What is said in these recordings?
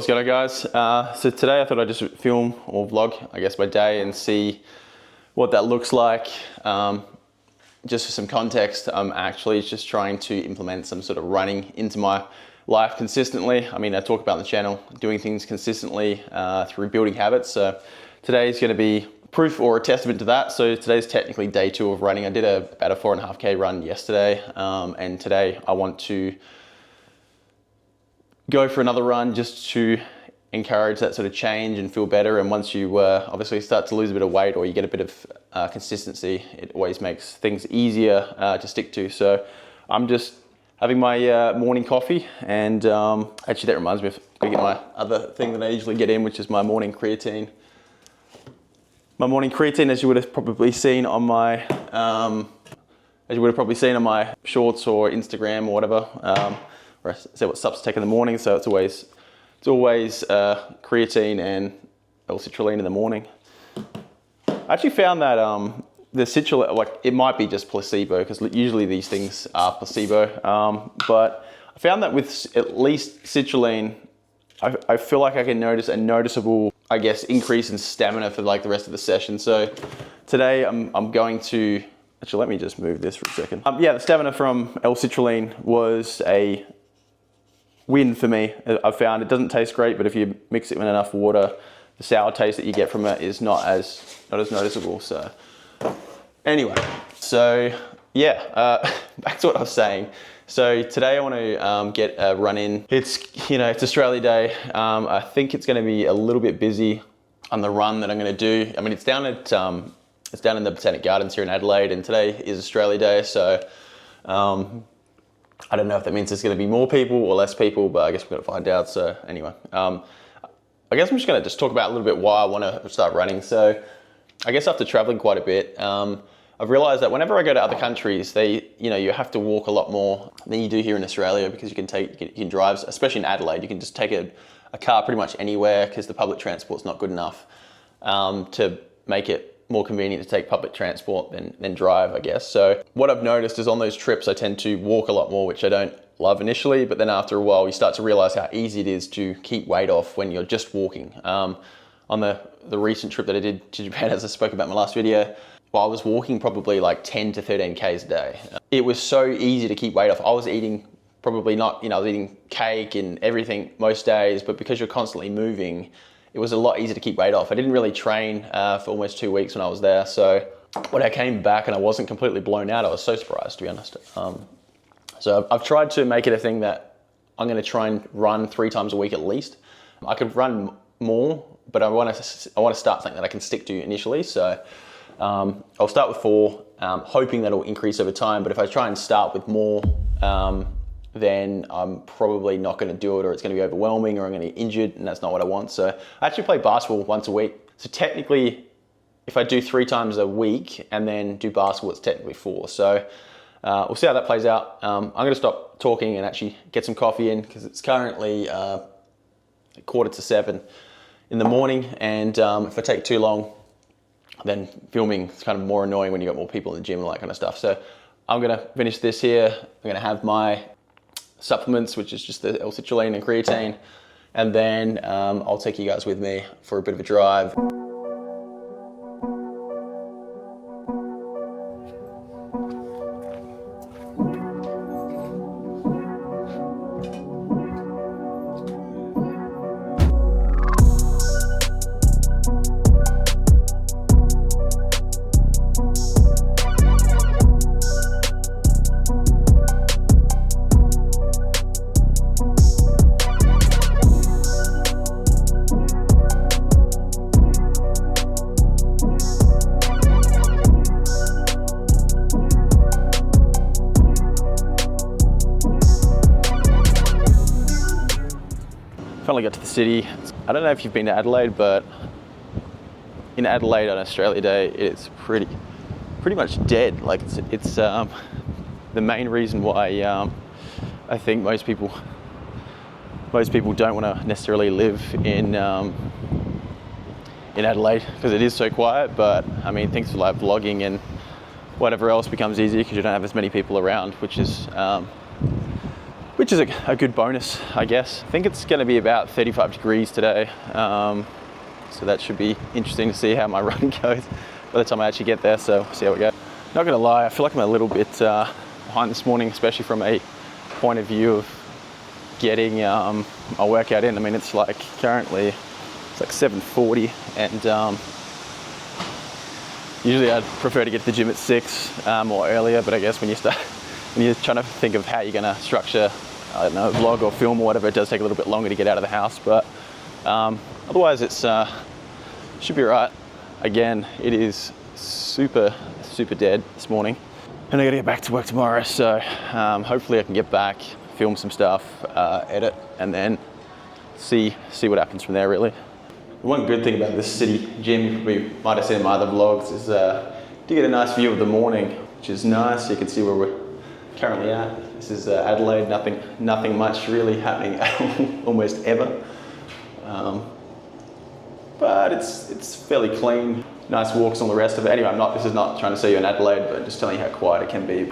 What's going on, guys? So today I thought I'd just film or vlog, I guess, my day and see what that looks like. Just for some context, I'm actually just trying to implement some sort of running into my life consistently. I mean, I talk about on the channel, doing things consistently through building habits. So today is going to be proof or a testament to that. So today's technically day 2 of running. I did about a 4.5K run yesterday, and today I want to go for another run just to encourage that sort of change and feel better. And once you obviously start to lose a bit of weight or you get a bit of consistency, it always makes things easier to stick to. So I'm just having my morning coffee, and actually that reminds me of getting my other thing that I usually get in, which is my morning creatine. My morning creatine, as you would have probably seen on my shorts or Instagram or whatever, where I say what sups to take in the morning. So it's always creatine and L-citrulline in the morning. I actually found that the citrulline, like, it might be just placebo, because usually these things are placebo. But I found that with at least citrulline, I feel like I can notice a noticeable, I guess, increase in stamina for like the rest of the session. So today I'm going to, actually let me just move this for a second. Yeah, the stamina from L-citrulline was a win for me. I found it doesn't taste great, but if you mix it with enough water, the sour taste that you get from it is not as noticeable. So anyway, so yeah, back to what I was saying. So today I want to get a run in. It's Australia Day. I think it's going to be a little bit busy on the run that I'm going to do. I mean, it's down in the Botanic Gardens here in Adelaide, and today is Australia Day. So I don't know if that means there's going to be more people or less people, but I guess we're going to find out. So anyway, I guess I'm just going to just talk about a little bit why I want to start running. So I guess after traveling quite a bit, I've realized that whenever I go to other countries, you have to walk a lot more than you do here in Australia, because you can drive, especially in Adelaide, you can just take a car pretty much anywhere, because the public transport's not good enough to make it more convenient to take public transport than drive, I guess. So what I've noticed is on those trips, I tend to walk a lot more, which I don't love initially, but then after a while, you start to realize how easy it is to keep weight off when you're just walking. On the recent trip that I did to Japan, as I spoke about in my last video, I was walking probably like 10 to 13 Ks a day. It was so easy to keep weight off. I was eating probably not, I was eating cake and everything most days, but because you're constantly moving, it was a lot easier to keep weight off. I didn't really train for almost 2 weeks when I was there. So when I came back and I wasn't completely blown out, I was so surprised, to be honest. So I've tried to make it a thing that I'm going to try and run 3 times a week at least. I could run more, but I want to start something that I can stick to initially. So I'll start with 4, hoping that it'll increase over time. But if I try and start with more, then I'm probably not going to do it, or it's going to be overwhelming, or I'm going to get injured, and that's not what I want. So I actually play basketball once a week. So technically, if I do 3 times a week and then do basketball, it's technically 4. So we'll see how that plays out. I'm going to stop talking and actually get some coffee in, because it's currently 6:45 in the morning, and if I take too long, then filming is kind of more annoying when you've got more people in the gym and all that kind of stuff. So I'm going to finish this here. I'm going to have my supplements, which is just the L-citrulline and creatine, and then I'll take you guys with me for a bit of a drive. Finally got to the city. I don't know if you've been to Adelaide, but in Adelaide on Australia Day, it's pretty much dead. Like it's the main reason why I think most people don't want to necessarily live in Adelaide, because it is so quiet. But I mean, things like vlogging and whatever else becomes easier because you don't have as many people around, which is which is a good bonus, I guess. I think it's going to be about 35 degrees today, so that should be interesting to see how my run goes by the time I actually get there, so we'll see how we go. Not going to lie, I feel like I'm a little bit behind this morning, especially from a point of view of getting my workout in. I mean, it's like currently it's like 7:40, and usually I'd prefer to get to the gym at 6 or earlier, but I guess when you're trying to think of how you're going to structure, I don't know, a vlog or film or whatever, it does take a little bit longer to get out of the house, but otherwise it's should be right. Again, it is super dead this morning, and I gotta get back to work tomorrow, so hopefully I can get back, film some stuff, edit, and then see what happens from there, really. One good thing about this city gym, we might have seen in my other vlogs, is you get a nice view of the morning, which is nice. You can see where we're currently at. This is Adelaide, nothing much really happening almost ever. But it's fairly clean, nice walks on the rest of it. Anyway, this is not trying to say you're in Adelaide, but just telling you how quiet it can be.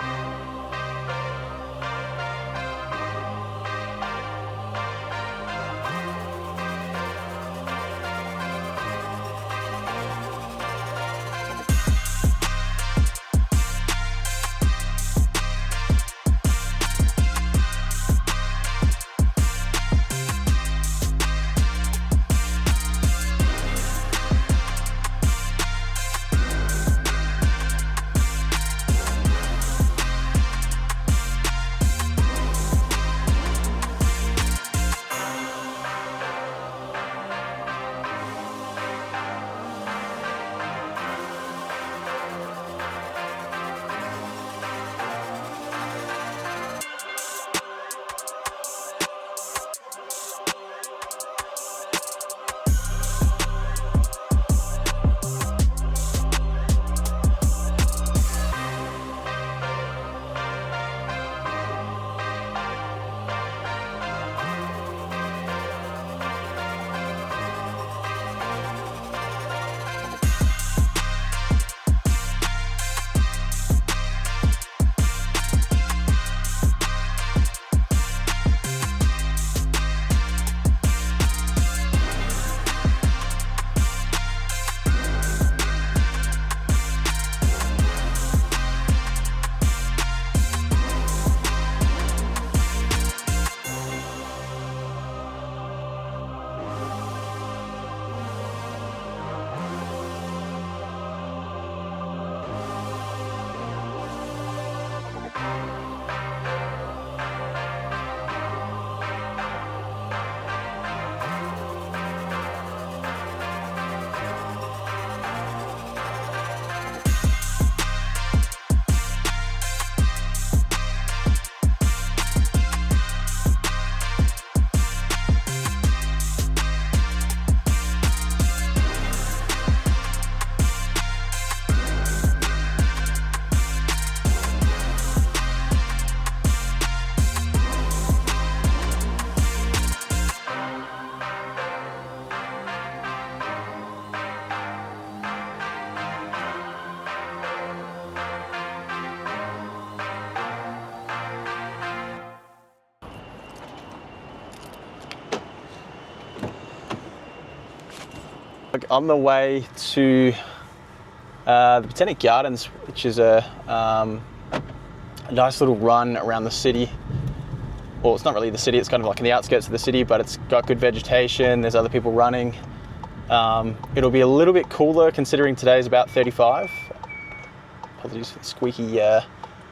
On the way to the Botanic Gardens, which is a nice little run around the city. Well, it's not really the city, it's kind of like in the outskirts of the city, but it's got good vegetation, there's other people running. It'll be a little bit cooler considering today is about 35. Apologies for the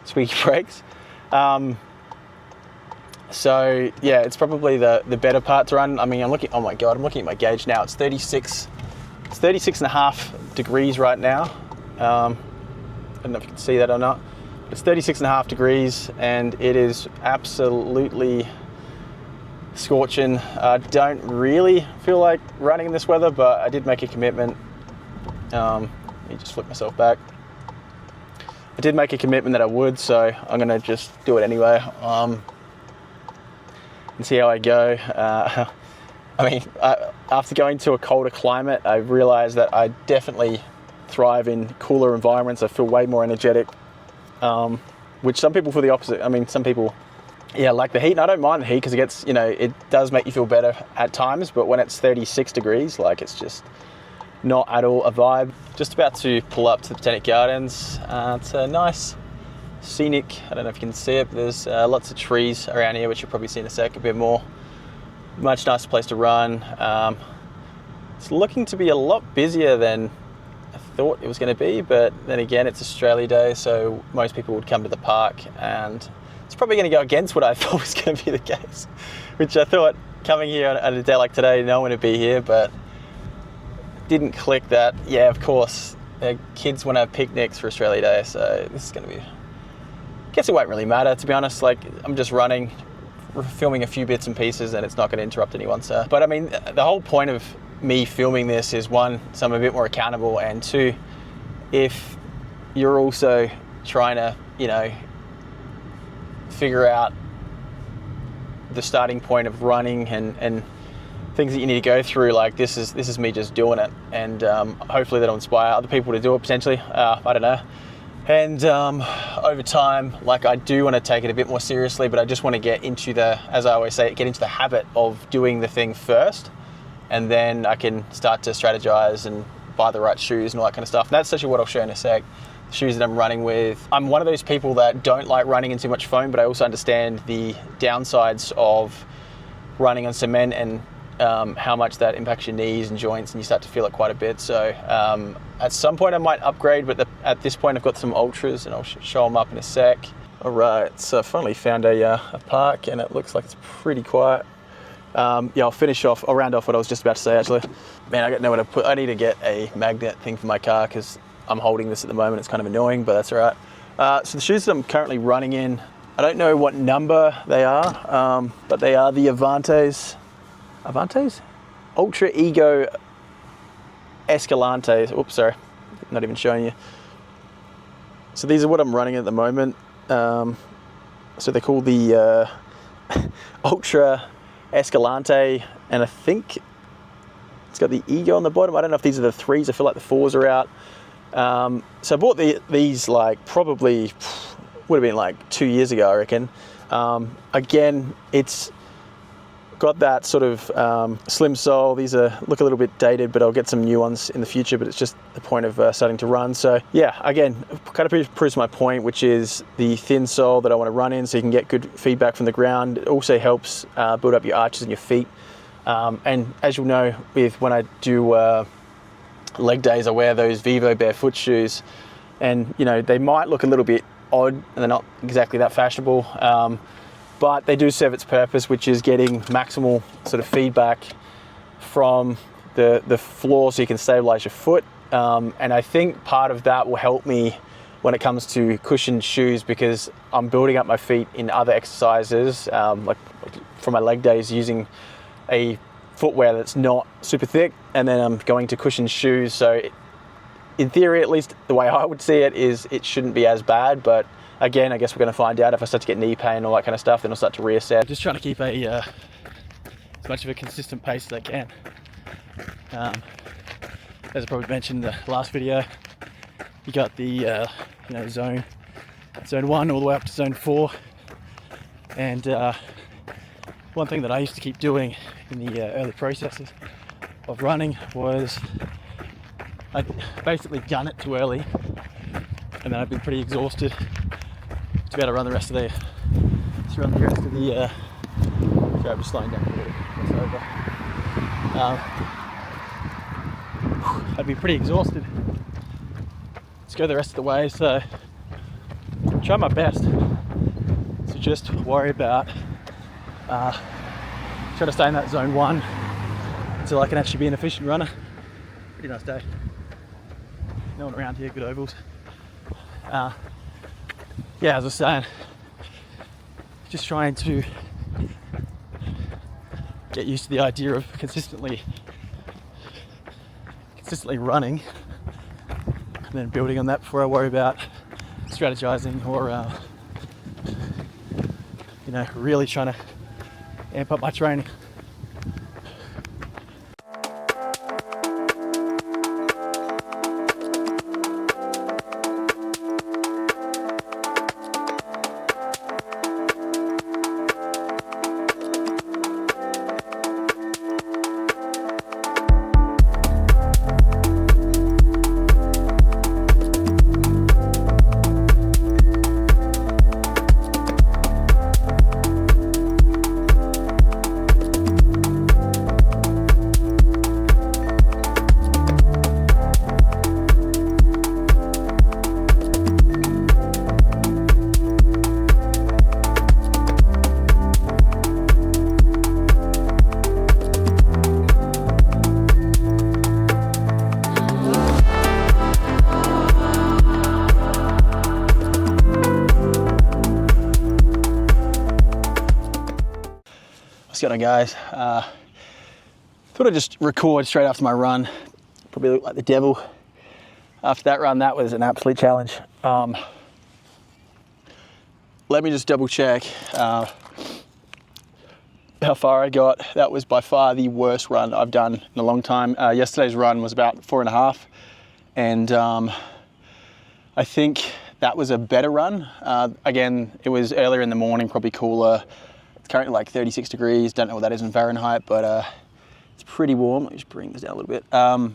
squeaky brakes. So yeah, it's probably the better part to run. I mean, I'm looking at my gauge now. It's 36 and a half degrees right now. I don't know if you can see that or not. It's 36 and a half degrees and it is absolutely scorching. I don't really feel like running in this weather, but I did make a commitment. Let me just flip myself back. I did make a commitment that I would, so I'm gonna just do it anyway. And see how I go. I mean, after going to a colder climate, I realized that I definitely thrive in cooler environments. I feel way more energetic, which some people feel the opposite. I mean, some people yeah, like the heat, and I don't mind the heat because it gets, you know, it does make you feel better at times, but when it's 36 degrees, like it's just not at all a vibe. Just about to pull up to the Botanic Gardens. It's a nice scenic, I don't know if you can see it, but there's lots of trees around here, which you'll probably see in a sec, a bit more. Much nicer place to run. It's looking to be a lot busier than I thought it was going to be, but then again, it's Australia Day, so most people would come to the park, and it's probably going to go against what I thought was going to be the case, which I thought coming here on a day like today, no one would be here, but didn't click that. Yeah, of course, kids want to have picnics for Australia Day, so this is going to be, I guess it won't really matter, to be honest. Like, I'm just running, filming a few bits and pieces, and it's not going to interrupt anyone. So, but I mean, the whole point of me filming this is, one, so I'm a bit more accountable, and two, if you're also trying to, you know, figure out the starting point of running and things that you need to go through, like this is me just doing it, and hopefully that'll inspire other people to do it potentially. I don't know. And over time, like, I do want to take it a bit more seriously, but I just want to get into the, as I always say, get into the habit of doing the thing first, and then I can start to strategize and buy the right shoes and all that kind of stuff. And that's actually what I'll show in a sec. The shoes that I'm running with. I'm one of those people that don't like running in too much foam, but I also understand the downsides of running on cement and how much that impacts your knees and joints, and you start to feel it quite a bit. So at some point I might upgrade, but at this point I've got some Ultras, and I'll show them up in a sec. All right, so I finally found a park, and it looks like it's pretty quiet. Yeah, I'll round off what I was just about to say, actually. Man, I got nowhere to put. I need to get a magnet thing for my car because I'm holding this at the moment. It's kind of annoying, but that's all right. So the shoes that I'm currently running in, I don't know what number they are, but they are the Avantes Ultra Ego Escalantes. Oops, sorry, not even showing you. So these are what I'm running at the moment. So they're called the Ultra Escalante, and I think it's got the Ego on the bottom. I don't know if these are the 3s. I feel like the 4s are out. So I bought these like probably would have been like 2 years ago, I reckon. Again, it's got that sort of slim sole. These look a little bit dated, but I'll get some new ones in the future, but it's just the point of starting to run. So yeah, again, kind of proves my point, which is the thin sole that I want to run in so you can get good feedback from the ground. It also helps build up your arches in your feet. And as you'll know, when I do leg days, I wear those Vivo barefoot shoes, and you know, they might look a little bit odd and they're not exactly that fashionable, but they do serve its purpose, which is getting maximal sort of feedback from the floor so you can stabilize your foot. And I think part of that will help me when it comes to cushioned shoes, because I'm building up my feet in other exercises, like for my leg days, using a footwear that's not super thick, and then I'm going to cushioned shoes. So in theory, at least the way I would see it, is it shouldn't be as bad, but again, I guess we're going to find out. If I start to get knee pain and all that kind of stuff, then I'll start to reassess. Just trying to keep as much of a consistent pace as I can. As I probably mentioned in the last video, you got the zone 1 all the way up to zone 4, and one thing that I used to keep doing in the early processes of running was I'd basically gun it too early, and then I'd be pretty exhausted to be able to run the rest of the sorry, I'm just slowing down a little bit. It's over. I'd be pretty exhausted to go the rest of the way, so I try my best to just worry about try to stay in that zone 1 until I can actually be an efficient runner. Pretty nice day. No one around here, good ovals. Yeah, as I was saying, just trying to get used to the idea of consistently running, and then building on that before I worry about strategizing or really trying to amp up my training. What's going on, guys? Thought I'd just record straight after my run. Probably look like the devil. After that run, that was an absolute challenge. Let me just double check how far I got. That was by far the worst run I've done in a long time. Yesterday's run was about 4.5, and I think that was a better run. Again, it was earlier in the morning, probably cooler. It's currently like 36 degrees. Don't know what that is in Fahrenheit, but it's pretty warm. Let me just bring this down a little bit. So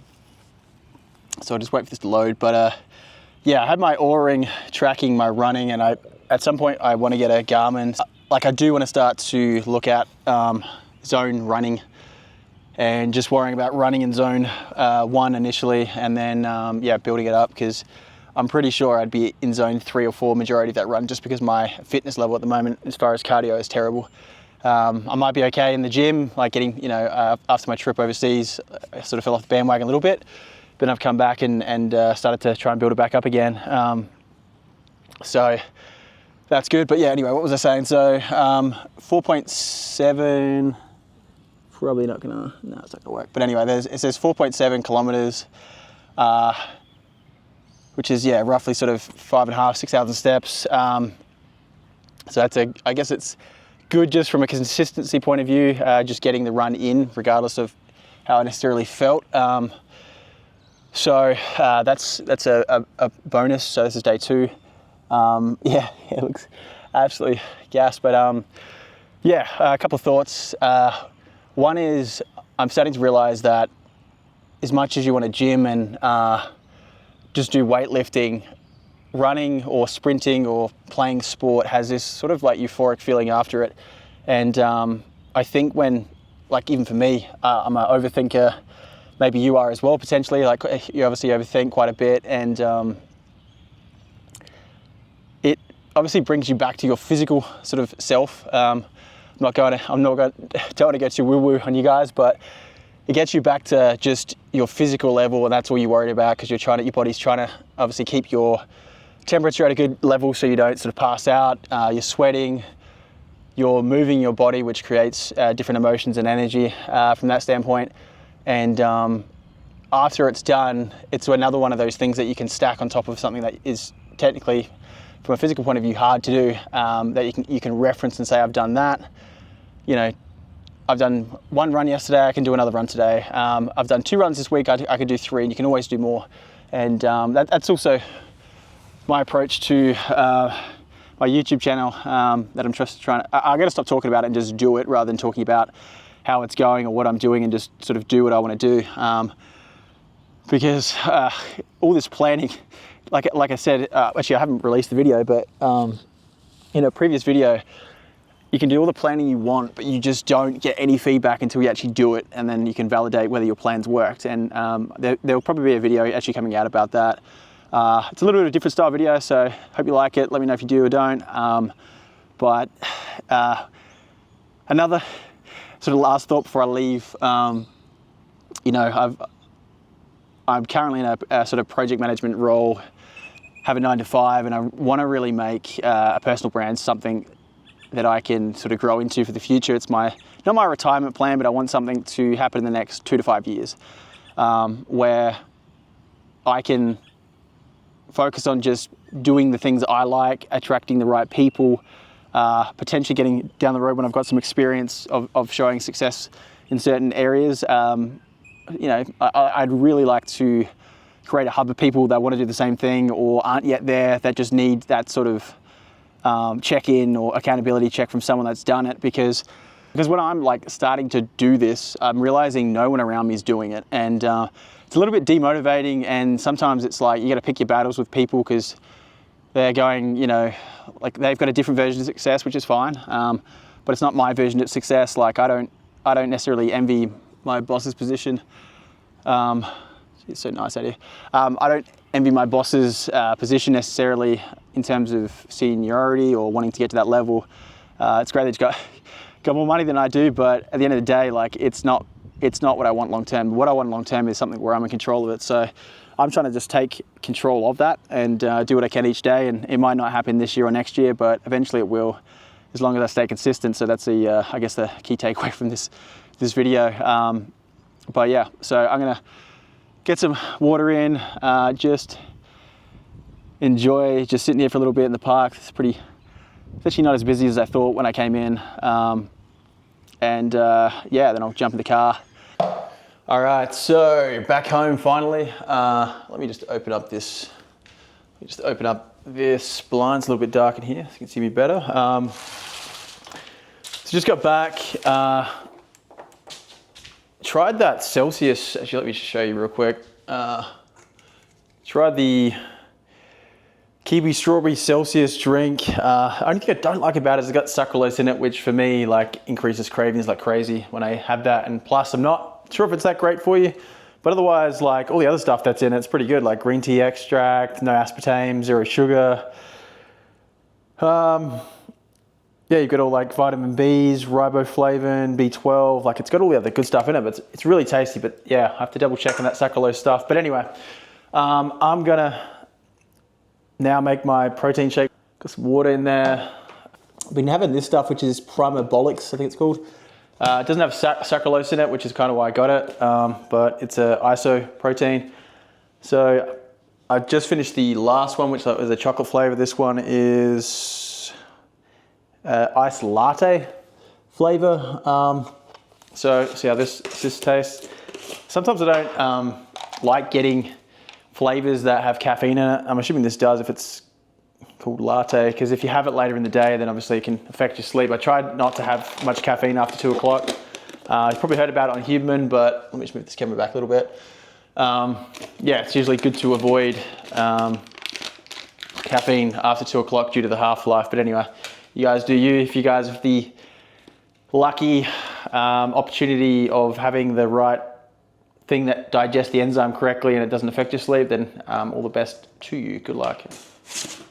I'll just wait for this to load. But yeah, I had my Oura tracking my running, and at some point I want to get a Garmin. Like, I do want to start to look at zone running, and just worrying about running in zone 1 initially, and then yeah, building it up, because I'm pretty sure I'd be in zone 3 or 4 majority of that run, just because my fitness level at the moment as far as cardio is terrible. I might be okay in the gym, like getting, you know, after my trip overseas, I sort of fell off the bandwagon a little bit, but I've come back and started to try and build it back up again. So that's good. But yeah, anyway, what was I saying? So 4.7, probably not gonna, no, it's not gonna work. But anyway, it says 4.7 kilometers, which is, yeah, roughly sort of 5,500, 6,000 steps. So that's I guess it's good just from a consistency point of view, just getting the run in, regardless of how I necessarily felt. So that's a bonus. So this is day 2. Yeah, it looks absolutely gas. But yeah, a couple of thoughts. One is, I'm starting to realize that as much as you want to gym and just do weightlifting, running or sprinting or playing sport has this sort of like euphoric feeling after it. And I think when, like, even for me, I'm an overthinker. Maybe you are as well, potentially. Like, you obviously overthink quite a bit, and it obviously brings you back to your physical sort of self. Don't want to go too woo-woo on you guys, but it gets you back to just your physical level, and that's all you're worried about, because your body's trying to obviously keep your temperature at a good level so you don't sort of pass out. You're sweating, you're moving your body, which creates different emotions and energy from that standpoint. And after it's done, it's another one of those things that you can stack on top of something that is technically, from a physical point of view, hard to do, that you can reference and say, I've done that. You know, I've done 1 run yesterday, I can do another run today. I've done 2 runs this week, I could do 3, and you can always do more. And that's also my approach to my YouTube channel, that I'm just trying to, I got to stop talking about it and just do it, rather than talking about how it's going or what I'm doing, and just sort of do what I want to do. Because all this planning, like I said, actually I haven't released the video, but in a previous video, you can do all the planning you want, but you just don't get any feedback until you actually do it, and then you can validate whether your plans worked. And there'll probably be a video actually coming out about that. It's a little bit of a different style video, so hope you like it. Let me know if you do or don't. But another sort of last thought before I leave, you know, I'm currently in a sort of project management role, have a 9 to 5, and I want to really make a personal brand something that I can sort of grow into for the future. It's not my retirement plan, but I want something to happen in the next 2 to 5 years, where I can focus on just doing the things I like, attracting the right people, potentially getting down the road when I've got some experience of showing success in certain areas. You know, I'd really like to create a hub of people that want to do the same thing or aren't yet there, that just need that sort of check-in or accountability check from someone that's done it. Because when I'm like starting to do this, I'm realizing no one around me is doing it, and it's a little bit demotivating. And sometimes it's like you got to pick your battles with people, because they're going, you know, like they've got a different version of success, which is fine, but it's not my version of success. Like I don't necessarily envy my boss's position. It's so nice out here. I don't envy my boss's position necessarily in terms of seniority or wanting to get to that level. It's great that you've got more money than I do, but at the end of the day, like it's not what I want long term. What I want long term is something where I'm in control of it. So I'm trying to just take control of that and do what I can each day. And it might not happen this year or next year, but eventually it will. as long as I stay consistent. So that's the, I guess the key takeaway from this video. But yeah, so I'm gonna get some water in, just enjoy just sitting here for a little bit in the park. It's actually not as busy as I thought when I came in. Yeah, then I'll jump in the car. All right, so back home finally. Let me just open up this. Blind's a little bit dark in here, so you can see me better. So just got back. Tried that Celsius. Actually, let me just show you real quick. Tried the Kiwi Strawberry Celsius drink. Only thing I don't like about it is it's got sucralose in it, which for me like increases cravings like crazy when I have that. And plus, I'm not sure if it's that great for you, but otherwise, like all the other stuff that's in it, it's pretty good. Like green tea extract, no aspartame, 0 sugar. Yeah, you've got all like vitamin Bs, riboflavin, B12. Like it's got all the other good stuff in it, but it's really tasty. But yeah, I have to double check on that sucralose stuff. But anyway, I'm gonna now make my protein shake. Got some water in there. I've been having this stuff, which is Primabolics, I think it's called. It doesn't have sucralose in it, which is kind of why I got it, but it's a ISO protein. So I just finished the last one, which was a chocolate flavor. This one is iced latte flavor. So see how this tastes. Sometimes I don't like getting flavors that have caffeine in it. I'm assuming this does if it's called latte, because if you have it later in the day, then obviously it can affect your sleep. I tried not to have much caffeine after 2 o'clock. You've probably heard about it on Huberman, but let me just move this camera back a little bit. Yeah, it's usually good to avoid caffeine after 2 o'clock due to the half-life. But anyway, you guys do you. If you guys have the lucky opportunity of having the right thing that digests the enzyme correctly and it doesn't affect your sleep, then all the best to you. Good luck.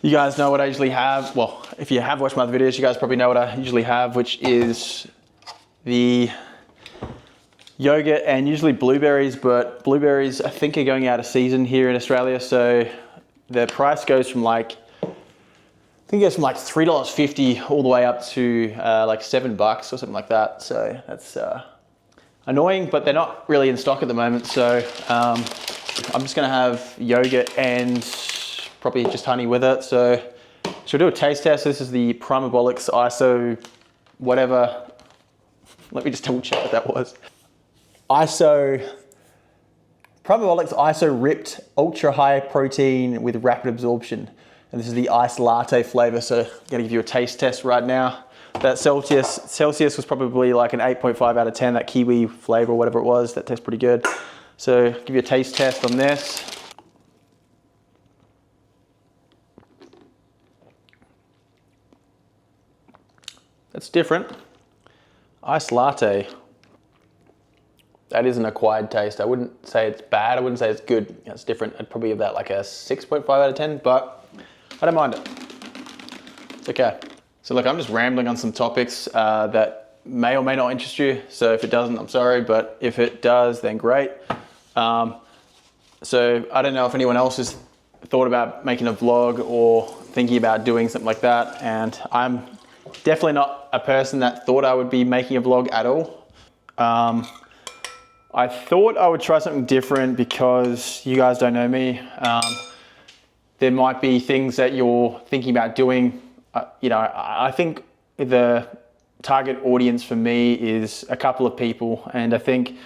You guys know what I usually have. Well, if you have watched my other videos, you guys probably know what I usually have, which is the yogurt and usually blueberries, but blueberries I think are going out of season here in Australia. So the price goes from like, I think it goes from like $3.50 all the way up to like $7 or something like that. So that's annoying, but they're not really in stock at the moment. So I'm just gonna have yogurt and probably just honey with it. So we'll do a taste test. This is the Primabolics ISO whatever. Let me just double check what that was. Primabolics ISO Ripped Ultra High Protein with Rapid Absorption. And this is the iced latte flavor. So I'm gonna give you a taste test right now. That Celsius was probably like an 8.5 out of 10, that kiwi flavor or whatever it was. That tastes pretty good. So give you a taste test on this. That's different. Iced latte. That is an acquired taste. I wouldn't say it's bad. I wouldn't say it's good. It's different. I'd probably give that like a 6.5 out of 10, but I don't mind it. It's okay. So look, I'm just rambling on some topics that may or may not interest you. So if it doesn't, I'm sorry, but if it does, then great. So I don't know if anyone else has thought about making a vlog or thinking about doing something like that. And I'm definitely not a person that thought I would be making a vlog at all. I thought I would try something different because you guys don't know me. There might be things that you're thinking about doing. You know, I think the target audience for me is a couple of people. And I think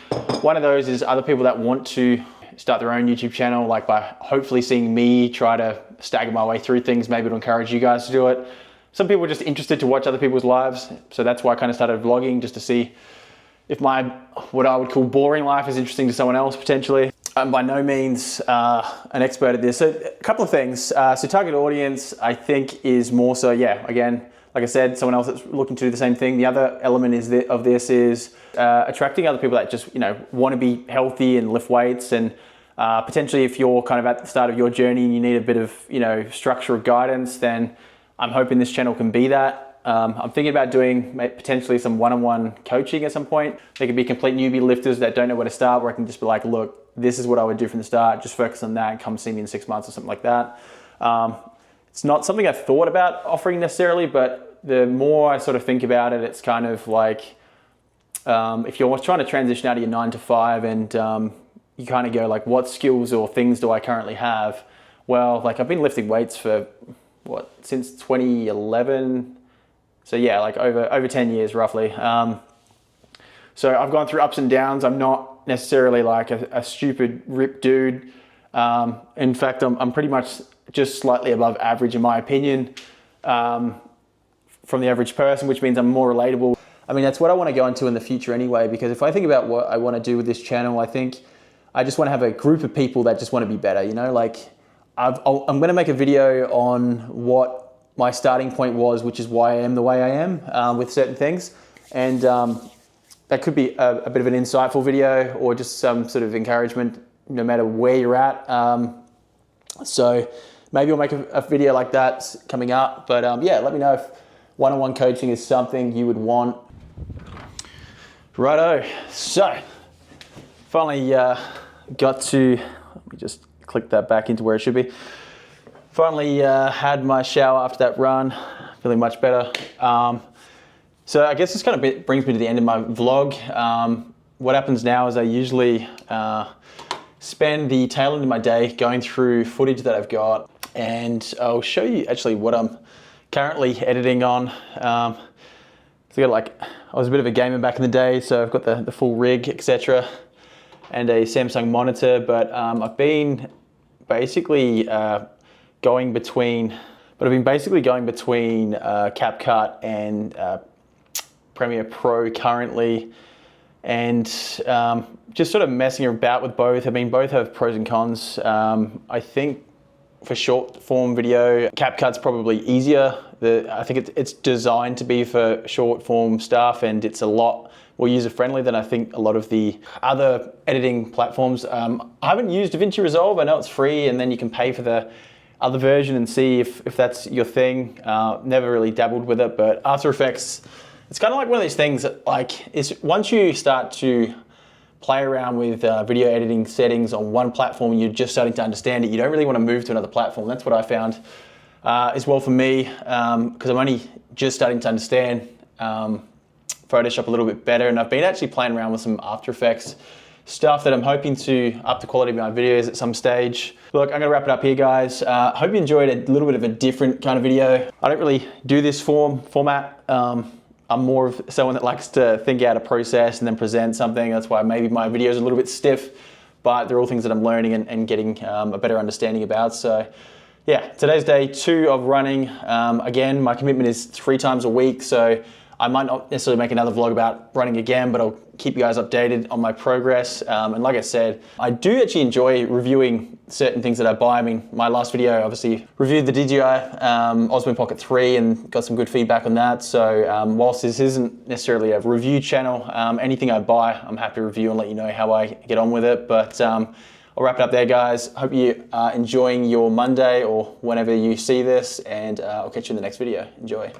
one of those is other people that want to start their own YouTube channel, like by hopefully seeing me try to stagger my way through things, maybe to encourage you guys to do it. Some people are just interested to watch other people's lives. So that's why I kind of started vlogging, just to see if my, what I would call boring life is interesting to someone else potentially. I'm by no means an expert at this. So a couple of things. So target audience, I think is more so, yeah, again, like I said, someone else that's looking to do the same thing. The other element of this is attracting other people that just, you know, want to be healthy and lift weights, and potentially if you're kind of at the start of your journey and you need a bit of, you know, structure or guidance, then I'm hoping this channel can be that. I'm thinking about doing potentially some one-on-one coaching at some point. They could be complete newbie lifters that don't know where to start, where I can just be like, look, this is what I would do from the start, just focus on that and come see me in 6 months or something like that. It's not something I've thought about offering necessarily, but the more I sort of think about it, it's kind of like, if you're trying to transition out of your 9 to 5 and you kind of go like, what skills or things do I currently have? Well, like I've been lifting weights for since 2011. So yeah, like over 10 years roughly. So I've gone through ups and downs. I'm not necessarily like a stupid ripped dude. In fact, I'm pretty much just slightly above average in my opinion, from the average person, which means I'm more relatable. I mean, that's what I want to go into in the future anyway, because if I think about what I want to do with this channel, I think I just want to have a group of people that just want to be better, you know, like I'm going to make a video on what my starting point was, which is why I am the way I am with certain things. And that could be a bit of an insightful video or just some sort of encouragement no matter where you're at. So maybe I'll make a video like that coming up. But yeah, let me know if one-on-one coaching is something you would want. Righto, so finally got to, let me just click that back into where it should be. Finally had my shower after that run, feeling much better. So I guess this kind of brings me to the end of my vlog. What happens now is I usually spend the tail end of my day going through footage that I've got, and I'll show you actually what I'm currently editing on. So I got like, I was a bit of a gamer back in the day, so I've got the full rig, etc., and a Samsung monitor, but I've been basically going between CapCut and Premiere Pro currently, and just sort of messing about with both. I mean, both have pros and cons. I think for short form video, CapCut's probably easier. I think it's designed to be for short form stuff, and it's a lot more user friendly than I think a lot of the other editing platforms. I haven't used DaVinci Resolve. I know it's free, and then you can pay for the other version and see if that's your thing. Never really dabbled with it, but After Effects, it's kind of like one of these things that once you start to play around with video editing settings on one platform, you're just starting to understand it. You don't really want to move to another platform. That's what I found as well for me, because I'm only just starting to understand Photoshop a little bit better, and I've been actually playing around with some After Effects stuff that I'm hoping to up the quality of my videos at some stage. Look, I'm gonna wrap it up here, guys. Hope you enjoyed a little bit of a different kind of video. I don't really do this format. I'm more of someone that likes to think out a process and then present something. That's why maybe my videos are a little bit stiff, but they're all things that I'm learning and getting a better understanding about. So yeah, today's day 2 of running. Again, my commitment is 3 times a week, so I might not necessarily make another vlog about running again, but I'll keep you guys updated on my progress. And like I said, I do actually enjoy reviewing certain things that I buy. I mean, my last video obviously reviewed the DJI Osmo Pocket 3 and got some good feedback on that. So whilst this isn't necessarily a review channel, anything I buy, I'm happy to review and let you know how I get on with it. But I'll wrap it up there, guys. Hope you are enjoying your Monday or whenever you see this, and I'll catch you in the next video. Enjoy.